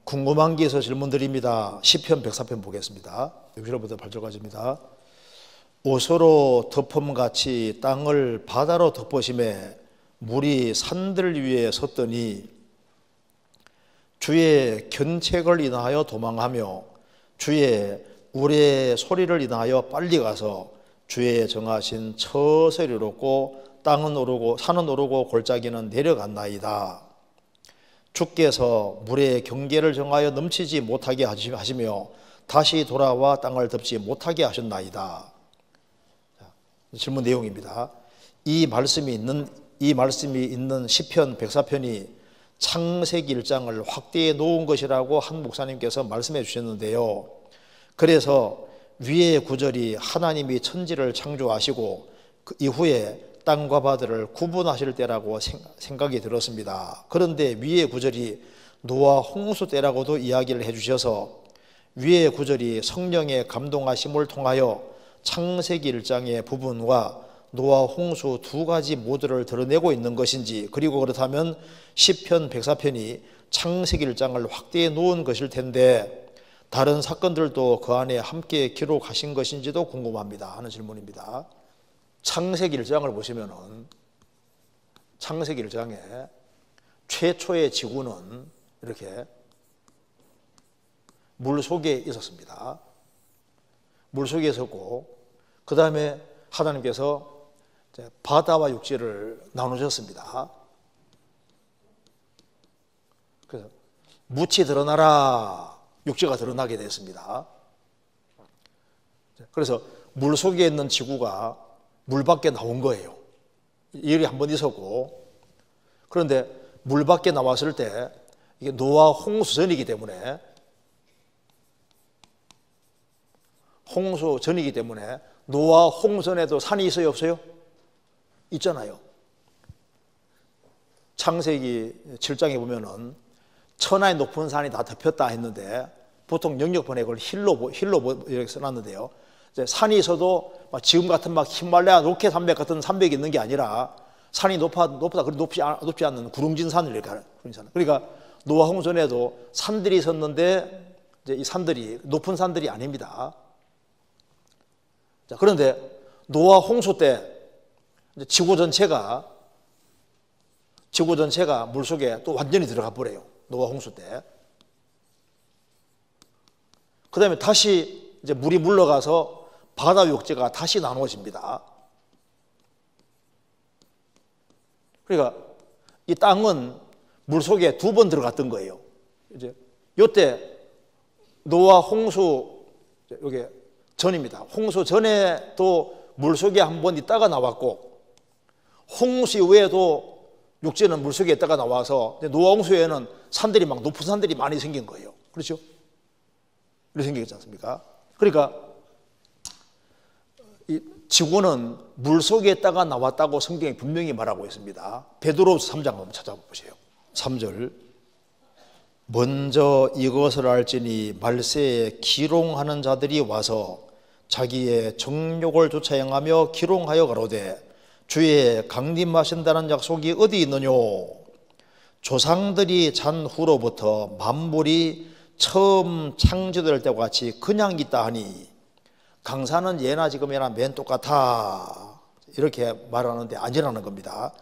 궁금한 게 있어서 질문 드립니다. 시편 104편 보겠습니다. 6절부터 8절까지입니다. 옷으로 덮음같이 땅을 바다로 덮으심에 물이 산들 위에 섰더니 주의 견책을 인하여 도망하며 주의 우레 소리를 인하여 빨리 가서 주의 정하신 처소를 이뤘고 땅은 오르고 산은 오르고 골짜기는 내려갔나이다. 주께서 물의 경계를 정하여 넘치지 못하게 하시며 다시 돌아와 땅을 덮지 못하게 하셨나이다. 질문 내용입니다. 이 말씀이 있는 시편 104편이 창세기 1장을 확대해 놓은 것이라고 한 목사님께서 말씀해 주셨는데요. 그래서 위의 구절이 하나님이 천지를 창조하시고 그 이후에 땅과 바다를 구분하실 때라고 생각이 들었습니다. 그런데 위의 구절이 노아 홍수 때라고도 이야기를 해주셔서 위의 구절이 성령의 감동하심을 통하여 창세기 1장의 부분과 노아 홍수 두 가지 모두를 드러내고 있는 것인지, 그리고 그렇다면 시편 104편이 창세기 1장을 확대해 놓은 것일 텐데 다른 사건들도 그 안에 함께 기록하신 것인지도 궁금합니다 하는 질문입니다. 창세기 1장을 보시면은 창세기 1장에 최초의 지구는 이렇게 물 속에 있었습니다. 물 속에 있었고 그 다음에 하나님께서 바다와 육지를 나누셨습니다. 그래서 묻이 드러나라, 육지가 드러나게 됐습니다. 그래서 물 속에 있는 지구가 물 밖에 나온 거예요. 이 일이 한 번 있었고, 그런데 물 밖에 나왔을 때 이게 노아 홍수 전이기 때문에 노아 홍수 전에도 산이 있어요, 없어요? 있잖아요. 창세기 7장에 보면은 천하의 높은 산이 다 덮였다 했는데 보통 영역 번역을 힐로 이렇게 써놨는데요. 산이 있어도 지금 같은 막 히말라야 로켓 산맥 같은 산맥이 있는 게 아니라 산이 높다 그리 높지 않는 구릉진 산을 이렇게 하는. 그러니까 노아 홍수 전에도 산들이 있었는데 이제 이 산들이 높은 산들이 아닙니다. 자, 그런데 노아 홍수 때 지구 전체가 물속에 또 완전히 들어가 버려요. 노아 홍수 때. 그 다음에 다시 이제 물이 물러가서 바다 육지가 다시 나누어집니다. 그러니까 이 땅은 물속에 두 번 들어갔던 거예요. 이제 요때 노아 홍수 요게 전입니다. 홍수 전에 또 물속에 한 번 있다가 나왔고, 홍수 이후에도 육지는 물속에 있다가 나와서 노아 홍수에는 산들이 막 높은 산들이 많이 생긴 거예요. 그렇죠? 이렇게 생기지 않습니까? 그러니까 이 지구는 물속에 있다가 나왔다고 성경이 분명히 말하고 있습니다. 베드로후서 3장 한번 찾아보세요. 3절. 먼저 이것을 알지니 말세에 기롱하는 자들이 와서 자기의 정욕을 조차 행하며 기롱하여 가로되 주의 강림하신다는 약속이 어디 있느뇨? 조상들이 잔 후로부터 만물이 처음 창조될 때와 같이 그냥 있다 하니 강사는 예나 지금이나 맨 똑같아, 이렇게 말하는데 아니라는 겁니다.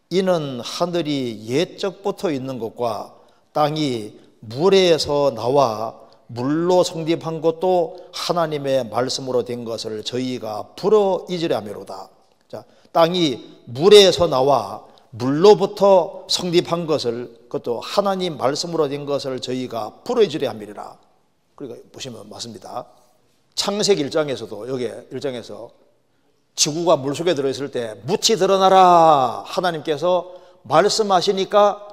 이는 하늘이 옛적부터 있는 것과 땅이 물에서 나와 물로 성립한 것도 하나님의 말씀으로 된 것을 저희가 불어 잊으려 함이로다. 자, 땅이 물에서 나와 물로부터 성립한 것을, 그것도 하나님 말씀으로 된 것을 저희가 불어 잊으려 함이리라. 그러니까 보시면 맞습니다. 창세기 1장에서도 여기 1장에서 지구가 물속에 들어있을 때 묻이 드러나라 하나님께서 말씀하시니까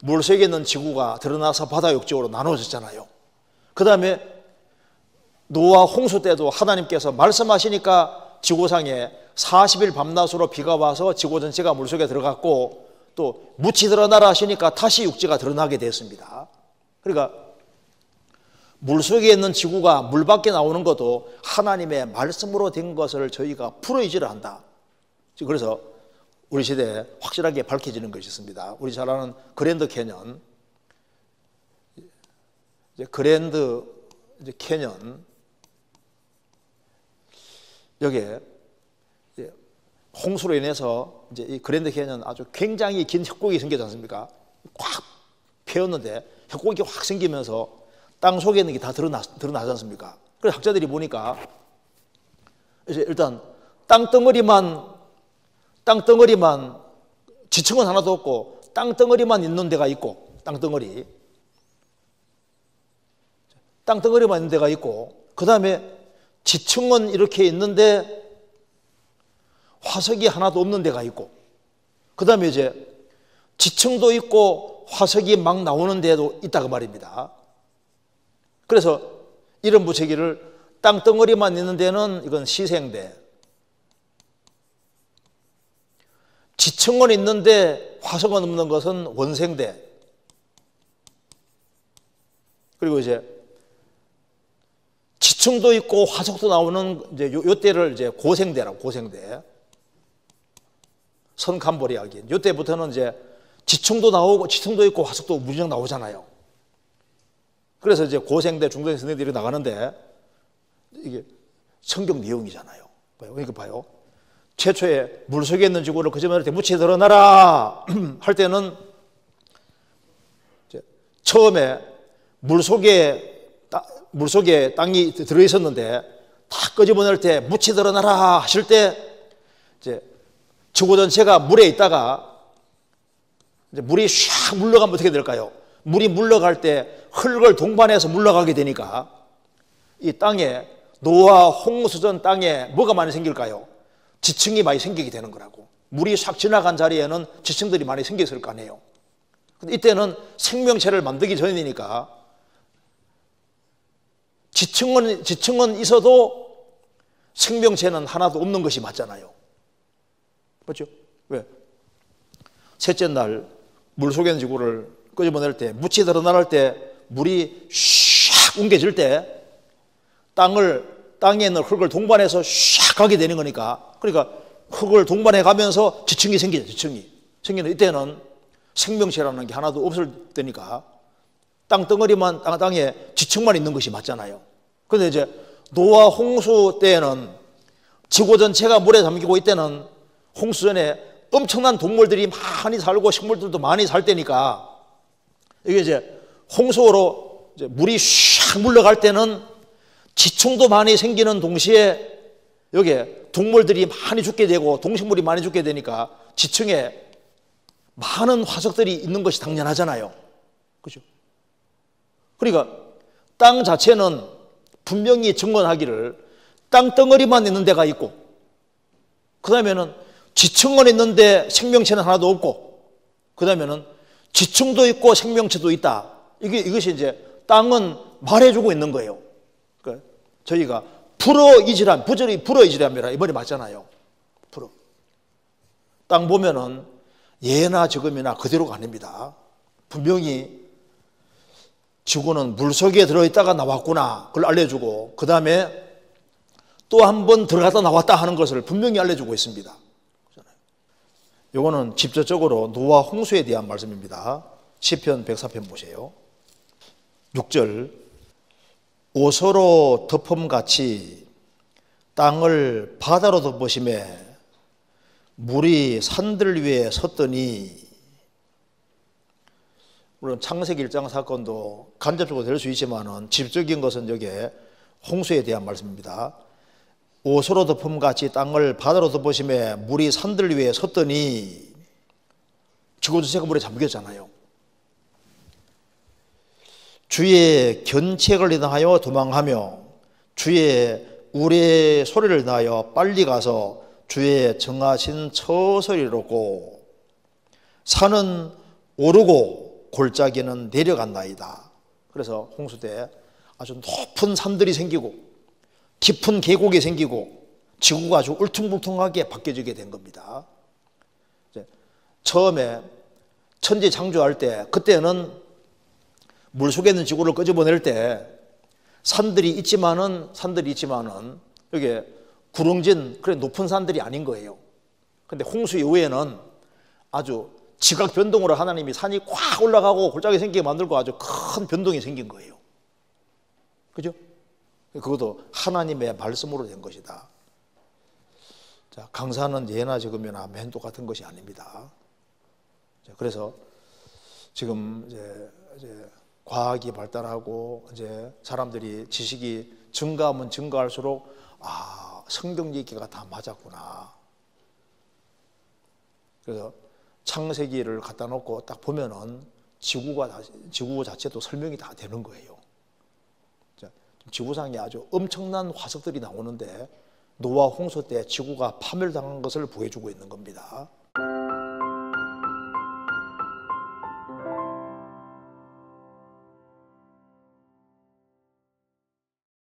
물속에 있는 지구가 드러나서 바다 육지로 나눠졌잖아요. 그 다음에 노아 홍수 때도 하나님께서 말씀하시니까 지구상에 40일 밤낮으로 비가 와서 지구 전체가 물속에 들어갔고, 또 묻이 드러나라 하시니까 다시 육지가 드러나게 됐습니다. 그러니까 물속에 있는 지구가 물 밖에 나오는 것도 하나님의 말씀으로 된 것을 저희가 풀어이지를 한다. 그래서 우리 시대에 확실하게 밝혀지는 것이 있습니다. 우리 잘 아는 그랜드 캐년, 이제 그랜드 이제 캐년, 여기에 이제 홍수로 인해서 이제 이 그랜드 캐년 아주 굉장히 긴 협곡이 생기지 않습니까? 꽉 패였는데 협곡이 확 생기면서 땅 속에 있는 게 다 드러나지 않습니까? 그래서 학자들이 보니까 이제 일단 땅덩어리만 지층은 하나도 없고 땅덩어리만 있는 데가 있고, 땅덩어리만 있는 데가 있고, 그 다음에 지층은 이렇게 있는데 화석이 하나도 없는 데가 있고, 그 다음에 이제 지층도 있고 화석이 막 나오는 데도 있다고 말입니다. 그래서 이름 붙이기를 땅덩어리만 있는 데는 이건 시생대, 지층은 있는데 화석은 없는 것은 원생대, 그리고 이제 지층도 있고 화석도 나오는 이제 요때를 이제 고생대라고, 고생대. 선캄보리아 하긴. 요때부터는 이제 지층도 나오고 지층도 있고 화석도 무진장 나오잖아요. 그래서 이제 고생대, 중생대, 선생대들이 나가는데 이게 성경 내용이잖아요. 그러니까 봐요. 최초에 물속에 있는 지구를 그저만할 때 묻히 드러나라 할 때는 처음에 물속에 땅이 들어있었는데 다 끄집어낼 때 묻히 드러나라 하실 때 이제 지구 전체가 물에 있다가 이제 물이 샥 물러가면 어떻게 될까요? 물이 물러갈 때 흙을 동반해서 물러가게 되니까 이 땅에 노아 홍수전 땅에 뭐가 많이 생길까요? 지층이 많이 생기게 되는 거라고. 물이 싹 지나간 자리에는 지층들이 많이 생겼을 거 아니에요. 근데 이때는 생명체를 만들기 전이니까 지층은 있어도 생명체는 하나도 없는 것이 맞잖아요. 그렇죠? 왜? 셋째 날 물속에 있는 지구를 끄집어낼 때, 묻히 드러날 때, 물이 샥 웅겨질 때 땅에 있는 흙을 동반해서 샥 가게 되는 거니까, 그러니까 흙을 동반해 가면서 지층이 생기죠. 지층이 생기는 이때는 생명체라는 게 하나도 없을 때니까 땅덩어리만, 땅에 지층만 있는 것이 맞잖아요. 그런데 이제 노아 홍수 때에는 지구 전체가 물에 잠기고 이때는 홍수 전에 엄청난 동물들이 많이 살고 식물들도 많이 살 때니까 이게 이제 홍수로 이제 물이 샥 물러갈 때는 지층도 많이 생기는 동시에 여기에 동물들이 많이 죽게 되고 동식물이 많이 죽게 되니까 지층에 많은 화석들이 있는 것이 당연하잖아요. 그죠? 그러니까 땅 자체는 분명히 증언하기를 땅덩어리만 있는 데가 있고, 그 다음에는 지층은 있는데 생명체는 하나도 없고, 그 다음에는 지층도 있고 생명체도 있다. 이것이 이제 땅은 말해주고 있는 거예요. 그러니까 저희가 불어이지람이라 이 말이 맞잖아요. 불어. 땅 보면은 예나 지금이나 그대로가 아닙니다. 분명히 지구는 물속에 들어있다가 나왔구나 그걸 알려주고, 그 다음에 또 한 번 들어갔다 나왔다 하는 것을 분명히 알려주고 있습니다. 이거는 직접적으로 노아 홍수에 대한 말씀입니다. 시편 104편 보세요. 6절, 오소로 덮음같이 땅을 바다로 덮으심에 물이 산들 위에 섰더니, 물론 창세기 1장 사건도 간접적으로 될 수 있지만은 직접적인 것은 여기에 홍수에 대한 말씀입니다. 오소로 덮음같이 땅을 바다로 덮으심에 물이 산들 위에 섰더니, 지구 전체가 물에 잠겼잖아요. 주의 견책을 인하여 도망하며 주의 우레 소리를 인하여 빨리 가서 주의 정하신 처소리로고, 산은 오르고 골짜기는 내려간나이다. 그래서 홍수 때 아주 높은 산들이 생기고 깊은 계곡이 생기고 지구가 아주 울퉁불퉁하게 바뀌어지게 된 겁니다. 처음에 천지 창조할 때, 그때는 물속에 있는 지구를 끄집어낼 때 산들이 있지만은 여기 구릉진 그래 높은 산들이 아닌 거예요. 근데 홍수 이후에는 아주 지각 변동으로 하나님이 산이 꽉 올라가고 골짜기 생기게 만들고 아주 큰 변동이 생긴 거예요. 그죠? 그것도 하나님의 말씀으로 된 것이다. 자, 강사는 예나 지금이나 맨 똑같은 것이 아닙니다. 자, 그래서 지금 이제 과학이 발달하고 이제 사람들이 지식이 증가하면 증가할수록 성경 얘기가 다 맞았구나. 그래서 창세기를 갖다 놓고 딱 보면은 지구 자체도 설명이 다 되는 거예요. 자, 지구상에 아주 엄청난 화석들이 나오는데 노아 홍수 때 지구가 파멸당한 것을 보여주고 있는 겁니다.